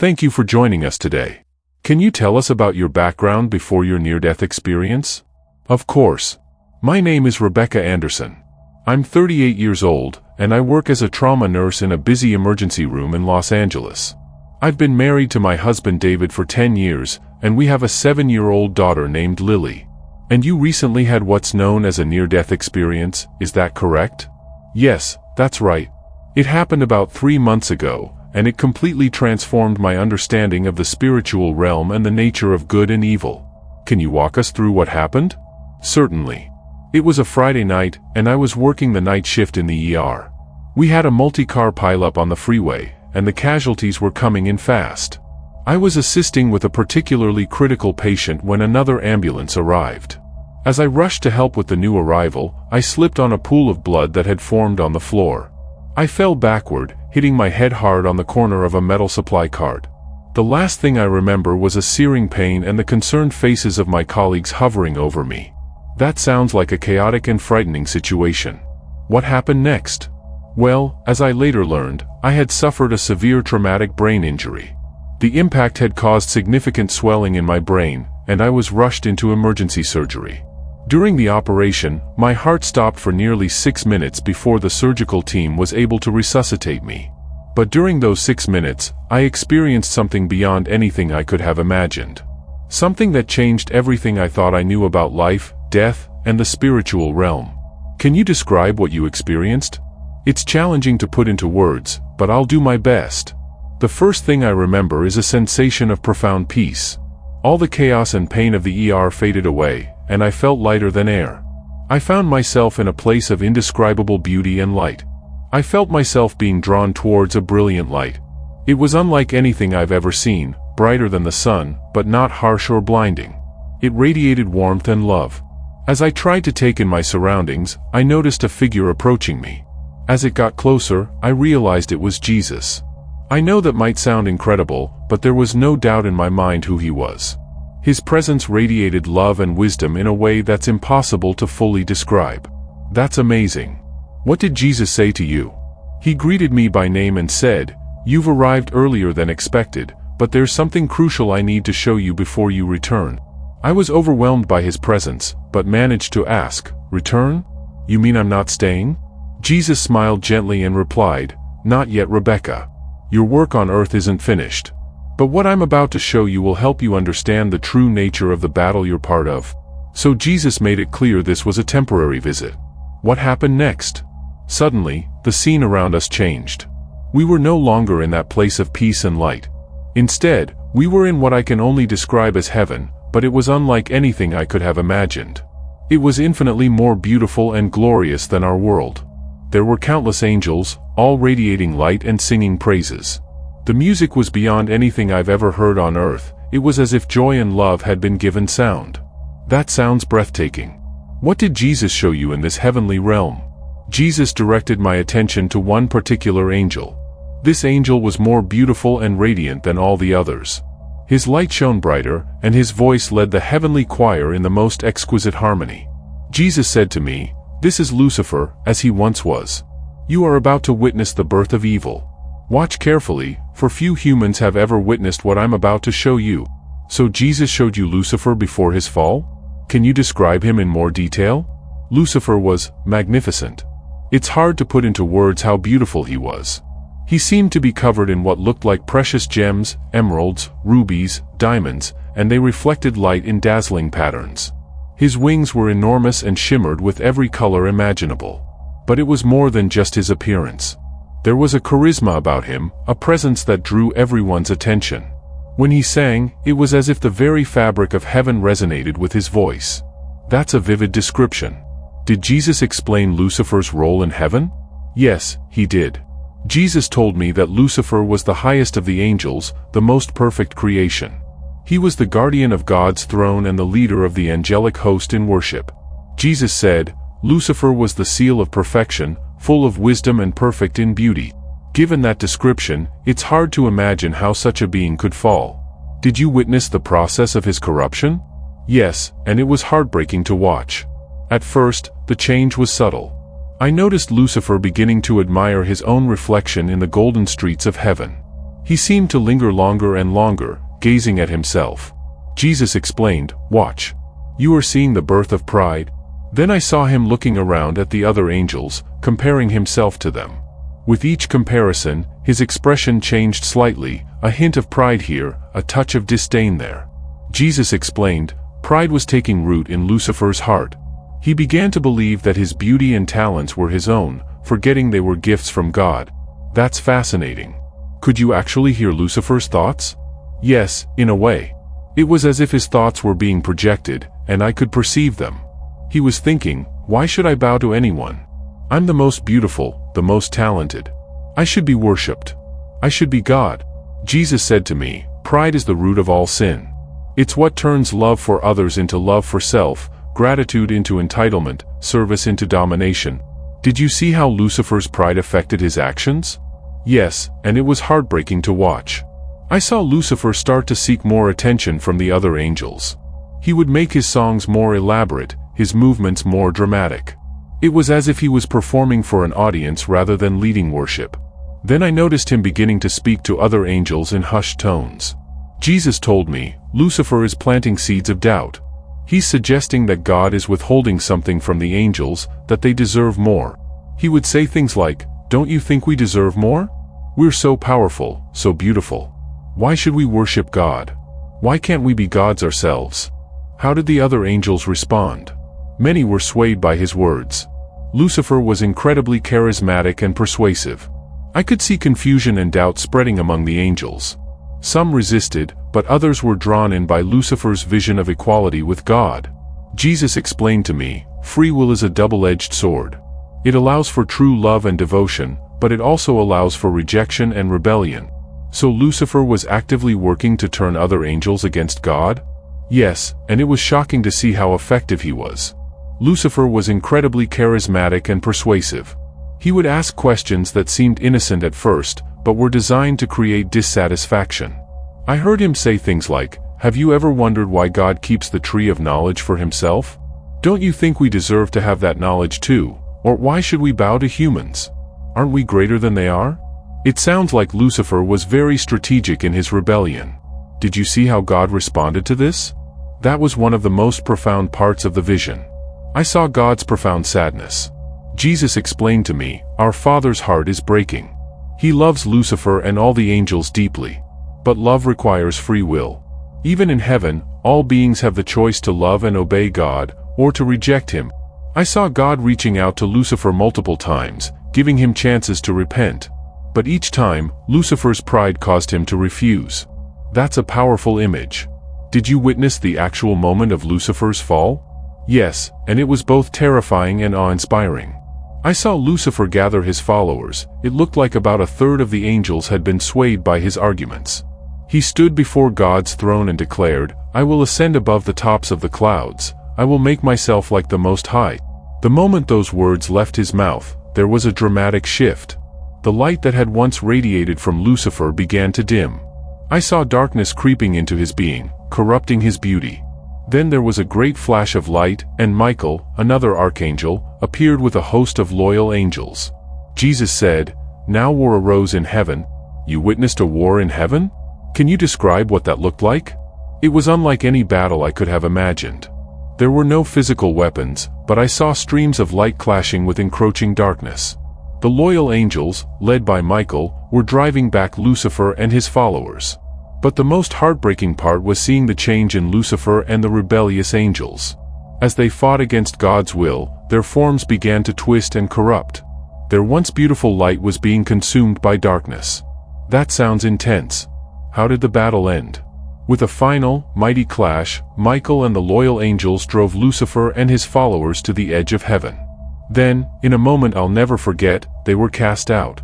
Thank you for joining us today. Can you tell us about your background before your near-death experience? Of course. My name is Rebecca Anderson. I'm 38 years old, and I work as a trauma nurse in a busy emergency room in Los Angeles. I've been married to my husband David for 10 years, and we have a 7-year-old daughter named Lily. And you recently had what's known as a near-death experience, is that correct? Yes, that's right. It happened about 3 months ago, and it completely transformed my understanding of the spiritual realm and the nature of good and evil. Can you walk us through what happened? Certainly. It was a Friday night, and I was working the night shift in the ER. We had a multi-car pileup on the freeway, and the casualties were coming in fast. I was assisting with a particularly critical patient when another ambulance arrived. As I rushed to help with the new arrival, I slipped on a pool of blood that had formed on the floor. I fell backward, hitting my head hard on the corner of a metal supply cart. The last thing I remember was a searing pain and the concerned faces of my colleagues hovering over me. That sounds like a chaotic and frightening situation. What happened next? Well, as I later learned, I had suffered a severe traumatic brain injury. The impact had caused significant swelling in my brain, and I was rushed into emergency surgery. During the operation, my heart stopped for nearly 6 minutes before the surgical team was able to resuscitate me. But during those 6 minutes, I experienced something beyond anything I could have imagined. Something that changed everything I thought I knew about life, death, and the spiritual realm. Can you describe what you experienced? It's challenging to put into words, but I'll do my best. The first thing I remember is a sensation of profound peace. All the chaos and pain of the ER faded away, and I felt lighter than air. I found myself in a place of indescribable beauty and light. I felt myself being drawn towards a brilliant light. It was unlike anything I've ever seen, brighter than the sun, but not harsh or blinding. It radiated warmth and love. As I tried to take in my surroundings, I noticed a figure approaching me. As it got closer, I realized it was Jesus. I know that might sound incredible, but there was no doubt in my mind who he was. His presence radiated love and wisdom in a way that's impossible to fully describe. That's amazing. What did Jesus say to you? He greeted me by name and said, "You've arrived earlier than expected, but there's something crucial I need to show you before you return." I was overwhelmed by his presence, but managed to ask, "Return? You mean I'm not staying?" Jesus smiled gently and replied, "Not yet, Rebecca. Your work on earth isn't finished. But what I'm about to show you will help you understand the true nature of the battle you're part of." So Jesus made it clear this was a temporary visit. What happened next? Suddenly, the scene around us changed. We were no longer in that place of peace and light. Instead, we were in what I can only describe as heaven, but it was unlike anything I could have imagined. It was infinitely more beautiful and glorious than our world. There were countless angels, all radiating light and singing praises. The music was beyond anything I've ever heard on earth. It was as if joy and love had been given sound. That sounds breathtaking. What did Jesus show you in this heavenly realm? Jesus directed my attention to one particular angel. This angel was more beautiful and radiant than all the others. His light shone brighter, and his voice led the heavenly choir in the most exquisite harmony. Jesus said to me, "This is Lucifer, as he once was. You are about to witness the birth of evil. Watch carefully, for few humans have ever witnessed what I'm about to show you." So Jesus showed you Lucifer before his fall? Can you describe him in more detail? Lucifer was magnificent. It's hard to put into words how beautiful he was. He seemed to be covered in what looked like precious gems, emeralds, rubies, diamonds, and they reflected light in dazzling patterns. His wings were enormous and shimmered with every color imaginable. But it was more than just his appearance. There was a charisma about him, a presence that drew everyone's attention. When he sang, it was as if the very fabric of heaven resonated with his voice. That's a vivid description. Did Jesus explain Lucifer's role in heaven? Yes, he did. Jesus told me that Lucifer was the highest of the angels, the most perfect creation. He was the guardian of God's throne and the leader of the angelic host in worship. Jesus said, Lucifer was the seal of perfection, full of wisdom and perfect in beauty. Given that description, it's hard to imagine how such a being could fall. Did you witness the process of his corruption? Yes, and it was heartbreaking to watch. At first, the change was subtle. I noticed Lucifer beginning to admire his own reflection in the golden streets of heaven. He seemed to linger longer and longer, gazing at himself. Jesus explained, "Watch. You are seeing the birth of pride." Then I saw him looking around at the other angels, comparing himself to them. With each comparison, his expression changed slightly, a hint of pride here, a touch of disdain there. Jesus explained, pride was taking root in Lucifer's heart. He began to believe that his beauty and talents were his own, forgetting they were gifts from God. That's fascinating. Could you actually hear Lucifer's thoughts? Yes, in a way. It was as if his thoughts were being projected, and I could perceive them. He was thinking, why should I bow to anyone? I'm the most beautiful, the most talented. I should be worshipped. I should be God. Jesus said to me, pride is the root of all sin. It's what turns love for others into love for self, gratitude into entitlement, service into domination. Did you see how Lucifer's pride affected his actions? Yes, and it was heartbreaking to watch. I saw Lucifer start to seek more attention from the other angels. He would make his songs more elaborate, his movements more dramatic. It was as if he was performing for an audience rather than leading worship. Then I noticed him beginning to speak to other angels in hushed tones. Jesus told me, Lucifer is planting seeds of doubt. He's suggesting that God is withholding something from the angels, that they deserve more. He would say things like, don't you think we deserve more? We're so powerful, so beautiful. Why should we worship God? Why can't we be gods ourselves? How did the other angels respond? Many were swayed by his words. Lucifer was incredibly charismatic and persuasive. I could see confusion and doubt spreading among the angels. Some resisted, but others were drawn in by Lucifer's vision of equality with God. Jesus explained to me, free will is a double-edged sword. It allows for true love and devotion, but it also allows for rejection and rebellion. So Lucifer was actively working to turn other angels against God? Yes, and it was shocking to see how effective he was. Lucifer was incredibly charismatic and persuasive. He would ask questions that seemed innocent at first, but were designed to create dissatisfaction. I heard him say things like, have you ever wondered why God keeps the tree of knowledge for himself? Don't you think we deserve to have that knowledge too? Or why should we bow to humans? Aren't we greater than they are? It sounds like Lucifer was very strategic in his rebellion. Did you see how God responded to this? That was one of the most profound parts of the vision. I saw God's profound sadness. Jesus explained to me, our Father's heart is breaking. He loves Lucifer and all the angels deeply. But love requires free will. Even in heaven, all beings have the choice to love and obey God, or to reject him. I saw God reaching out to Lucifer multiple times, giving him chances to repent. But each time, Lucifer's pride caused him to refuse. That's a powerful image. Did you witness the actual moment of Lucifer's fall? Yes, and it was both terrifying and awe-inspiring. I saw Lucifer gather his followers. It looked like about a third of the angels had been swayed by his arguments. He stood before God's throne and declared, I will ascend above the tops of the clouds. I will make myself like the Most High. The moment those words left his mouth, there was a dramatic shift. The light that had once radiated from Lucifer began to dim. I saw darkness creeping into his being, corrupting his beauty. Then there was a great flash of light, and Michael, another archangel, appeared with a host of loyal angels. Jesus said, now war arose in heaven. You witnessed a war in heaven? Can you describe what that looked like? It was unlike any battle I could have imagined. There were no physical weapons, but I saw streams of light clashing with encroaching darkness. The loyal angels, led by Michael, were driving back Lucifer and his followers. But the most heartbreaking part was seeing the change in Lucifer and the rebellious angels. As they fought against God's will, their forms began to twist and corrupt. Their once beautiful light was being consumed by darkness. That sounds intense. How did the battle end? With a final, mighty clash, Michael and the loyal angels drove Lucifer and his followers to the edge of heaven. Then, in a moment I'll never forget, they were cast out.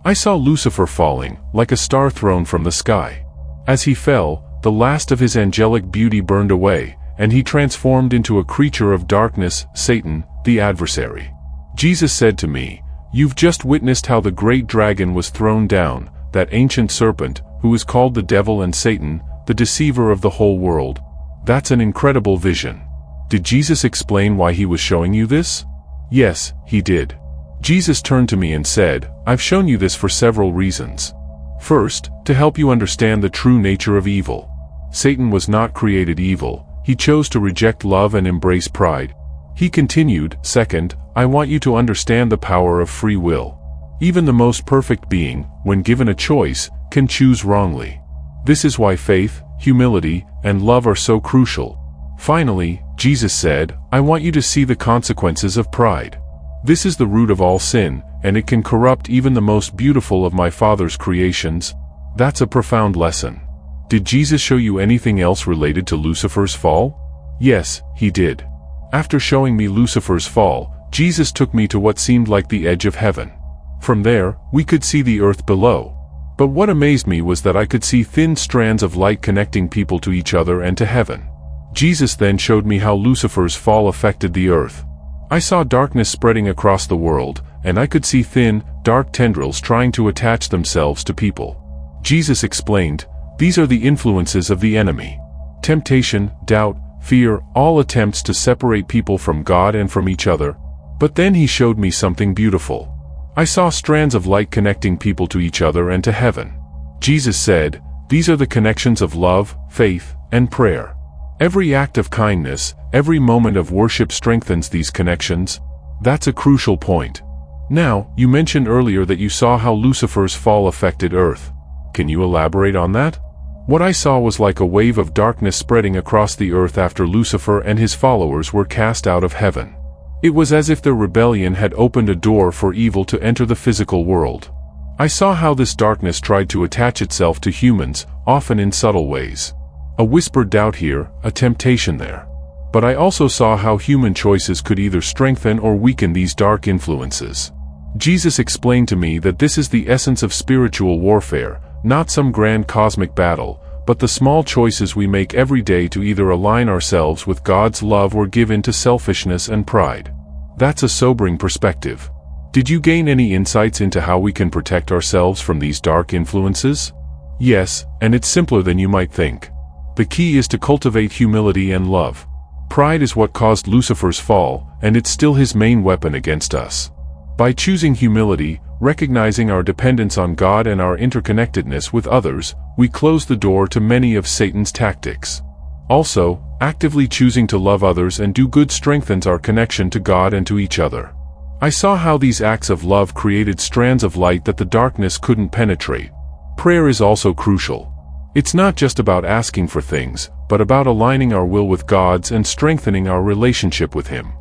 I saw Lucifer falling, like a star thrown from the sky. As he fell, the last of his angelic beauty burned away, and he transformed into a creature of darkness, Satan, the adversary. Jesus said to me, you've just witnessed how the great dragon was thrown down, that ancient serpent, who is called the devil and Satan, the deceiver of the whole world. That's an incredible vision. Did Jesus explain why he was showing you this? Yes, he did. Jesus turned to me and said, I've shown you this for several reasons. First, to help you understand the true nature of evil. Satan was not created evil, he chose to reject love and embrace pride. He continued, second, I want you to understand the power of free will. Even the most perfect being, when given a choice, can choose wrongly. This is why faith, humility, and love are so crucial. Finally, Jesus said, I want you to see the consequences of pride. This is the root of all sin, and it can corrupt even the most beautiful of my Father's creations. That's a profound lesson. Did Jesus show you anything else related to Lucifer's fall? Yes, he did. After showing me Lucifer's fall, Jesus took me to what seemed like the edge of heaven. From there, we could see the earth below. But what amazed me was that I could see thin strands of light connecting people to each other and to heaven. Jesus then showed me how Lucifer's fall affected the earth. I saw darkness spreading across the world, and I could see thin, dark tendrils trying to attach themselves to people. Jesus explained, these are the influences of the enemy. Temptation, doubt, fear, all attempts to separate people from God and from each other. But then he showed me something beautiful. I saw strands of light connecting people to each other and to heaven. Jesus said, these are the connections of love, faith, and prayer. Every act of kindness, every moment of worship strengthens these connections. That's a crucial point. Now, you mentioned earlier that you saw how Lucifer's fall affected Earth. Can you elaborate on that? What I saw was like a wave of darkness spreading across the earth after Lucifer and his followers were cast out of heaven. It was as if their rebellion had opened a door for evil to enter the physical world. I saw how this darkness tried to attach itself to humans, often in subtle ways. A whispered doubt here, a temptation there. But I also saw how human choices could either strengthen or weaken these dark influences. Jesus explained to me that this is the essence of spiritual warfare, not some grand cosmic battle, but the small choices we make every day to either align ourselves with God's love or give in to selfishness and pride. That's a sobering perspective. Did you gain any insights into how we can protect ourselves from these dark influences? Yes, and it's simpler than you might think. The key is to cultivate humility and love. Pride is what caused Lucifer's fall, and it's still his main weapon against us. By choosing humility, recognizing our dependence on God and our interconnectedness with others, we close the door to many of Satan's tactics. Also, actively choosing to love others and do good strengthens our connection to God and to each other. I saw how these acts of love created strands of light that the darkness couldn't penetrate. Prayer is also crucial. It's not just about asking for things, but about aligning our will with God's and strengthening our relationship with Him.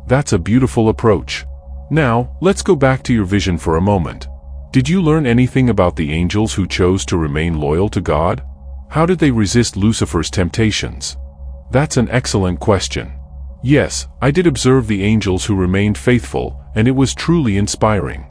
That's a beautiful approach. Now, let's go back to your vision for a moment. Did you learn anything about the angels who chose to remain loyal to God? How did they resist Lucifer's temptations? That's an excellent question. Yes, I did observe the angels who remained faithful, and it was truly inspiring.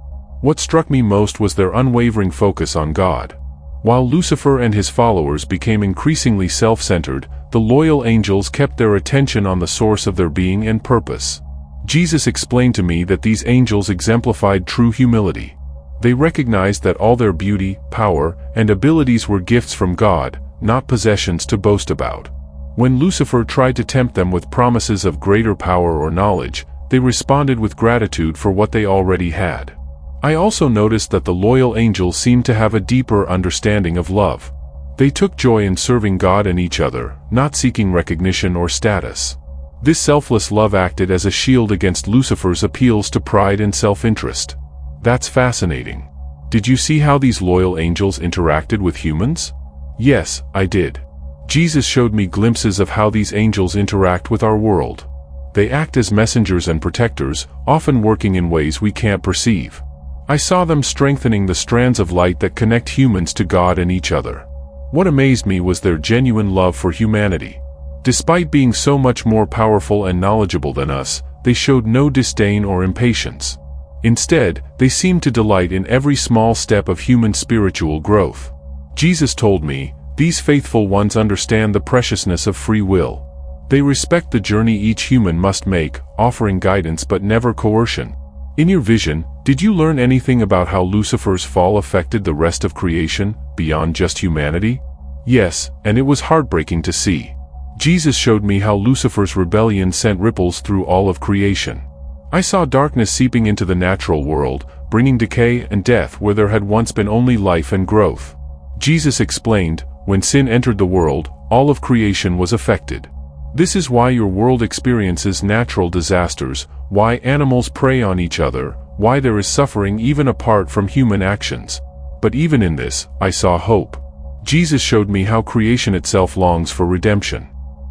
What struck me most was their unwavering focus on God. While Lucifer and his followers became increasingly self-centered, the loyal angels kept their attention on the source of their being and purpose. Jesus explained to me that these angels exemplified true humility. They recognized that all their beauty, power, and abilities were gifts from God, not possessions to boast about. When Lucifer tried to tempt them with promises of greater power or knowledge, they responded with gratitude for what they already had. I also noticed that the loyal angels seemed to have a deeper understanding of love. They took joy in serving God and each other, not seeking recognition or status. This selfless love acted as a shield against Lucifer's appeals to pride and self-interest. That's fascinating. Did you see how these loyal angels interacted with humans? Yes, I did. Jesus showed me glimpses of how these angels interact with our world. They act as messengers and protectors, often working in ways we can't perceive. I saw them strengthening the strands of light that connect humans to God and each other. What amazed me was their genuine love for humanity. Despite being so much more powerful and knowledgeable than us, they showed no disdain or impatience. Instead, they seemed to delight in every small step of human spiritual growth. Jesus told me, these faithful ones understand the preciousness of free will. They respect the journey each human must make, offering guidance but never coercion. In your vision, did you learn anything about how Lucifer's fall affected the rest of creation, beyond just humanity? Yes, and it was heartbreaking to see. Jesus showed me how Lucifer's rebellion sent ripples through all of creation. I saw darkness seeping into the natural world, bringing decay and death where there had once been only life and growth. Jesus explained, when sin entered the world, all of creation was affected. This is why your world experiences natural disasters, why animals prey on each other, why there is suffering even apart from human actions. But even in this, I saw hope. Jesus showed me how creation itself longs for redemption.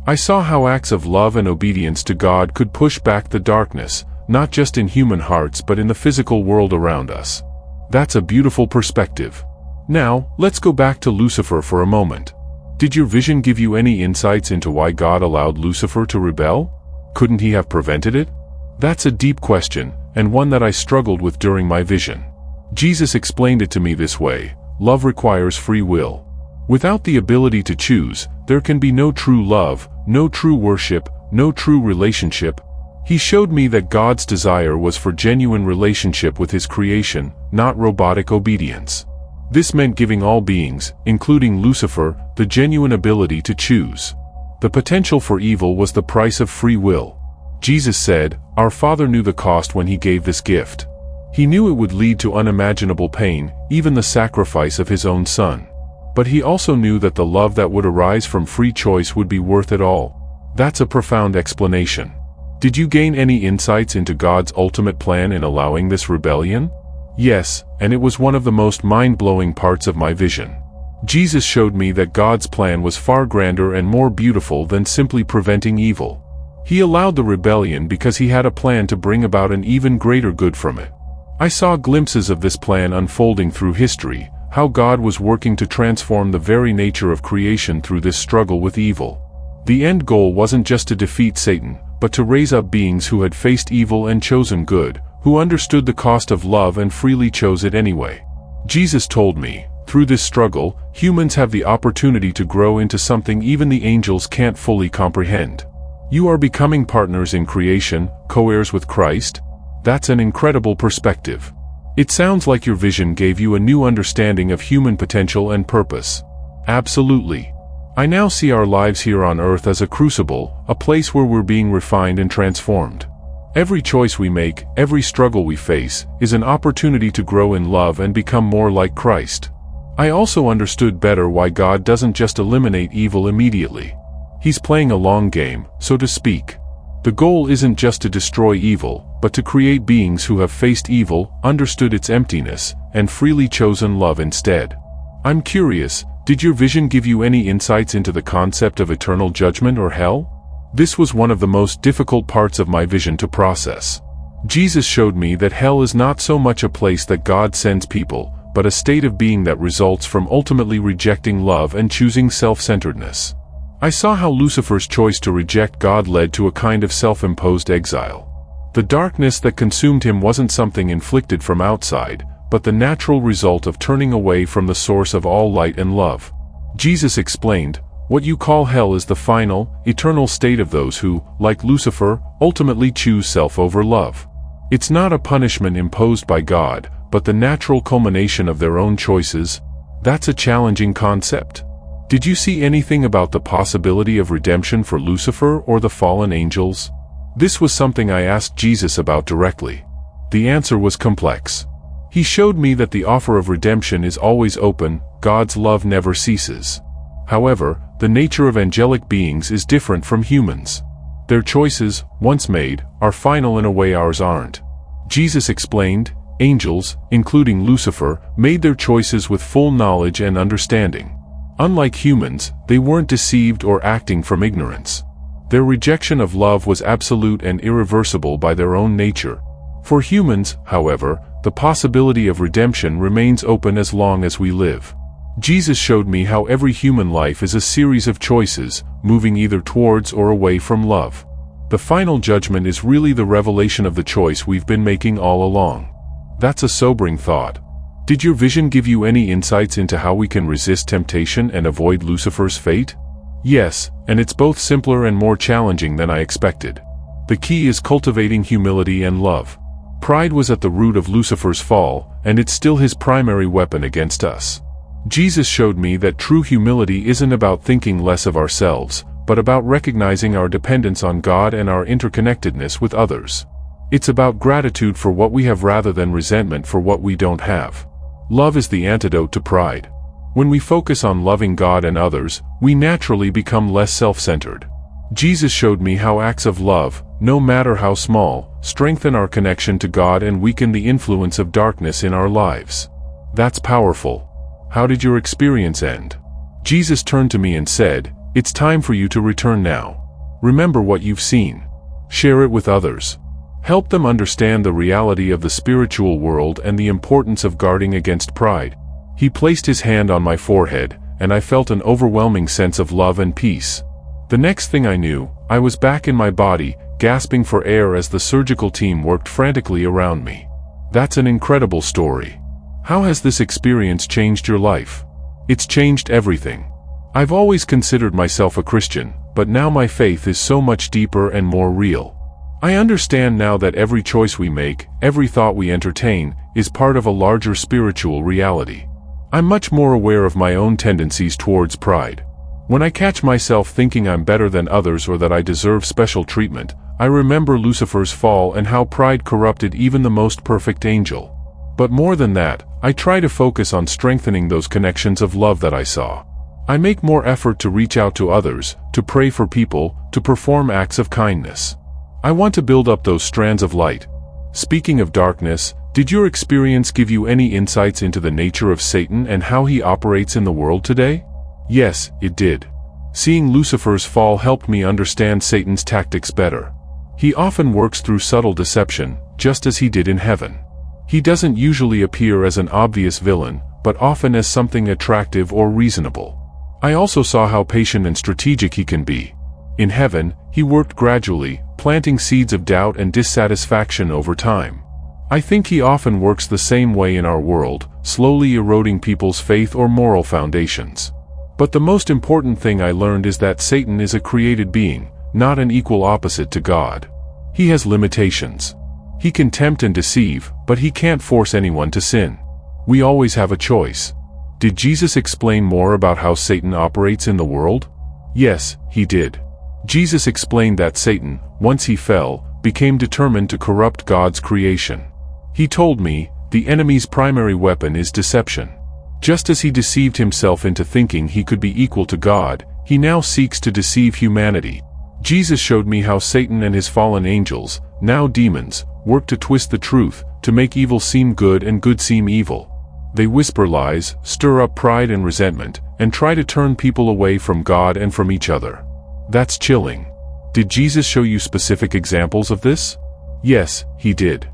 I saw how acts of love and obedience to God could push back the darkness, not just in human hearts but in the physical world around us. That's a beautiful perspective. Now, let's go back to Lucifer for a moment. Did your vision give you any insights into why God allowed Lucifer to rebel? Couldn't he have prevented it? That's a deep question, and one that I struggled with during my vision. Jesus explained it to me this way: love requires free will. Without the ability to choose, there can be no true love, no true worship, no true relationship. He showed me that God's desire was for genuine relationship with His creation, not robotic obedience. This meant giving all beings, including Lucifer, the genuine ability to choose. The potential for evil was the price of free will. Jesus said, "Our Father knew the cost when He gave this gift. He knew it would lead to unimaginable pain, even the sacrifice of His own Son. But He also knew that the love that would arise from free choice would be worth it all." That's a profound explanation. Did you gain any insights into God's ultimate plan in allowing this rebellion? Yes, and it was one of the most mind-blowing parts of my vision. Jesus showed me that God's plan was far grander and more beautiful than simply preventing evil. He allowed the rebellion because He had a plan to bring about an even greater good from it. I saw glimpses of this plan unfolding through history, how God was working to transform the very nature of creation through this struggle with evil. The end goal wasn't just to defeat Satan, but to raise up beings who had faced evil and chosen good, who understood the cost of love and freely chose it anyway. Jesus told me, through this struggle, humans have the opportunity to grow into something even the angels can't fully comprehend. You are becoming partners in creation, co-heirs with Christ. That's an incredible perspective. It sounds like your vision gave you a new understanding of human potential and purpose. Absolutely. I now see our lives here on earth as a crucible, a place where we're being refined and transformed. Every choice we make, every struggle we face, is an opportunity to grow in love and become more like Christ. I also understood better why God doesn't just eliminate evil immediately. He's playing a long game, so to speak. The goal isn't just to destroy evil, but to create beings who have faced evil, understood its emptiness, and freely chosen love instead. I'm curious, did your vision give you any insights into the concept of eternal judgment or hell? This was one of the most difficult parts of my vision to process. Jesus showed me that hell is not so much a place that God sends people, but a state of being that results from ultimately rejecting love and choosing self-centeredness. I saw how Lucifer's choice to reject God led to a kind of self-imposed exile. The darkness that consumed him wasn't something inflicted from outside, but the natural result of turning away from the source of all light and love. Jesus explained, "What you call hell is the final, eternal state of those who, like Lucifer, ultimately choose self over love. It's not a punishment imposed by God, but the natural culmination of their own choices." That's a challenging concept. Did you see anything about the possibility of redemption for Lucifer or the fallen angels? This was something I asked Jesus about directly. The answer was complex. He showed me that the offer of redemption is always open, God's love never ceases. However, the nature of angelic beings is different from humans. Their choices, once made, are final in a way ours aren't. Jesus explained, angels, including Lucifer, made their choices with full knowledge and understanding. Unlike humans, they weren't deceived or acting from ignorance. Their rejection of love was absolute and irreversible by their own nature. For humans, however, the possibility of redemption remains open as long as we live. Jesus showed me how every human life is a series of choices, moving either towards or away from love. The final judgment is really the revelation of the choice we've been making all along. That's a sobering thought. Did your vision give you any insights into how we can resist temptation and avoid Lucifer's fate? Yes, and it's both simpler and more challenging than I expected. The key is cultivating humility and love. Pride was at the root of Lucifer's fall, and it's still his primary weapon against us. Jesus showed me that true humility isn't about thinking less of ourselves, but about recognizing our dependence on God and our interconnectedness with others. It's about gratitude for what we have rather than resentment for what we don't have. Love is the antidote to pride. When we focus on loving God and others, we naturally become less self-centered. Jesus showed me how acts of love, no matter how small, strengthen our connection to God and weaken the influence of darkness in our lives. That's powerful. How did your experience end? Jesus turned to me and said, "It's time for you to return now. Remember what you've seen. Share it with others. Help them understand the reality of the spiritual world and the importance of guarding against pride." He placed his hand on my forehead, and I felt an overwhelming sense of love and peace. The next thing I knew, I was back in my body, gasping for air as the surgical team worked frantically around me. That's an incredible story. How has this experience changed your life? It's changed everything. I've always considered myself a Christian, but now my faith is so much deeper and more real. I understand now that every choice we make, every thought we entertain, is part of a larger spiritual reality. I'm much more aware of my own tendencies towards pride. When I catch myself thinking I'm better than others or that I deserve special treatment, I remember Lucifer's fall and how pride corrupted even the most perfect angel. But more than that, I try to focus on strengthening those connections of love that I saw. I make more effort to reach out to others, to pray for people, to perform acts of kindness. I want to build up those strands of light. Speaking of darkness, did your experience give you any insights into the nature of Satan and how he operates in the world today? Yes, it did. Seeing Lucifer's fall helped me understand Satan's tactics better. He often works through subtle deception, just as he did in heaven. He doesn't usually appear as an obvious villain, but often as something attractive or reasonable. I also saw how patient and strategic he can be. In heaven, he worked gradually, planting seeds of doubt and dissatisfaction over time. I think he often works the same way in our world, slowly eroding people's faith or moral foundations. But the most important thing I learned is that Satan is a created being, not an equal opposite to God. He has limitations. He can tempt and deceive, but he can't force anyone to sin. We always have a choice. Did Jesus explain more about how Satan operates in the world? Yes, he did. Jesus explained that Satan, once he fell, became determined to corrupt God's creation. He told me, the enemy's primary weapon is deception. Just as he deceived himself into thinking he could be equal to God, he now seeks to deceive humanity. Jesus showed me how Satan and his fallen angels, now demons, work to twist the truth, to make evil seem good and good seem evil. They whisper lies, stir up pride and resentment, and try to turn people away from God and from each other. That's chilling. Did Jesus show you specific examples of this? Yes, he did.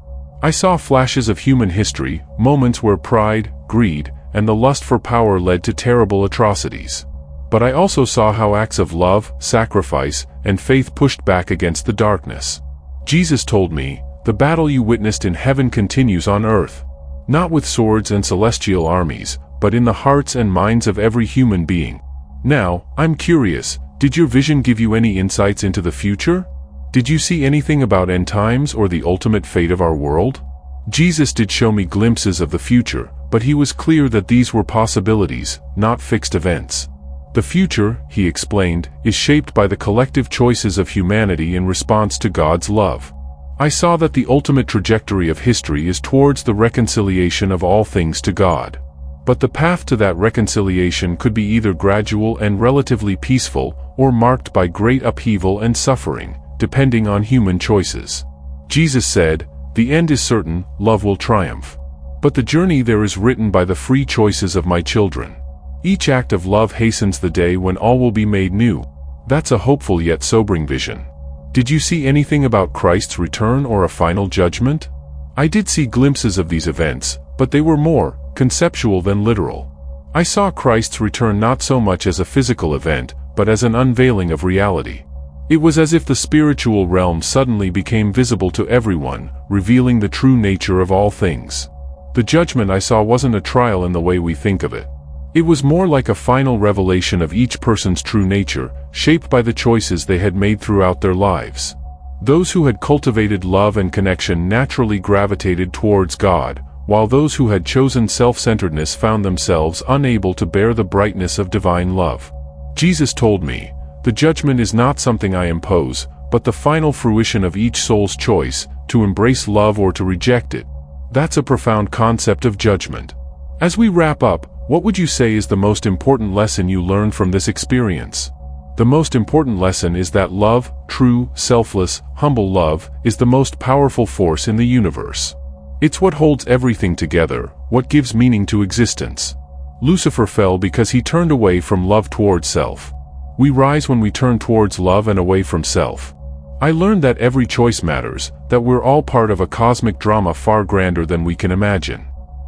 I saw flashes of human history, moments where pride, greed, and the lust for power led to terrible atrocities. But I also saw how acts of love, sacrifice, and faith pushed back against the darkness. Jesus told me, the battle you witnessed in heaven continues on earth. Not with swords and celestial armies, but in the hearts and minds of every human being. Now, I'm curious, did your vision give you any insights into the future? Did you see anything about end times or the ultimate fate of our world? Jesus did show me glimpses of the future, but he was clear that these were possibilities, not fixed events. The future, he explained, is shaped by the collective choices of humanity in response to God's love. I saw that the ultimate trajectory of history is towards the reconciliation of all things to God. But the path to that reconciliation could be either gradual and relatively peaceful, or marked by great upheaval and suffering, depending on human choices. Jesus said, "The end is certain, love will triumph. But the journey there is written by the free choices of my children. Each act of love hastens the day when all will be made new." That's a hopeful yet sobering vision. Did you see anything about Christ's return or a final judgment? I did see glimpses of these events, but they were more conceptual than literal. I saw Christ's return not so much as a physical event, but as an unveiling of reality. It was as if the spiritual realm suddenly became visible to everyone, revealing the true nature of all things. The judgment I saw wasn't a trial in the way we think of it. It was more like a final revelation of each person's true nature, shaped by the choices they had made throughout their lives. Those who had cultivated love and connection naturally gravitated towards God, while those who had chosen self-centeredness found themselves unable to bear the brightness of divine love. Jesus told me, the judgment is not something I impose, but the final fruition of each soul's choice, to embrace love or to reject it. That's a profound concept of judgment. As we wrap up, What would you say is the most important lesson you learned from this experience? The most important lesson is that love, true, selfless, humble love, is the most powerful force in the universe. It's what holds everything together, what gives meaning to existence. Lucifer fell because he turned away from love towards self. We rise when we turn towards love and away from self. I learned that every choice matters, that we're all part of a cosmic drama far grander than we can imagine.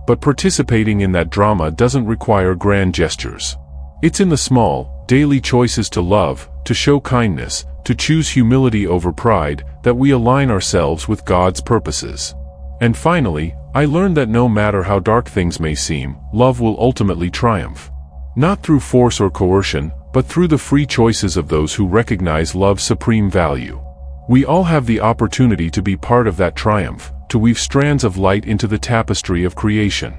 But participating in that drama doesn't require grand gestures. It's in the small, daily choices to love, to show kindness, to choose humility over pride, that we align ourselves with God's purposes. And finally, I learned that no matter how dark things may seem, love will ultimately triumph. Not through force or coercion, but through the free choices of those who recognize love's supreme value. We all have the opportunity to be part of that triumph, to weave strands of light into the tapestry of creation.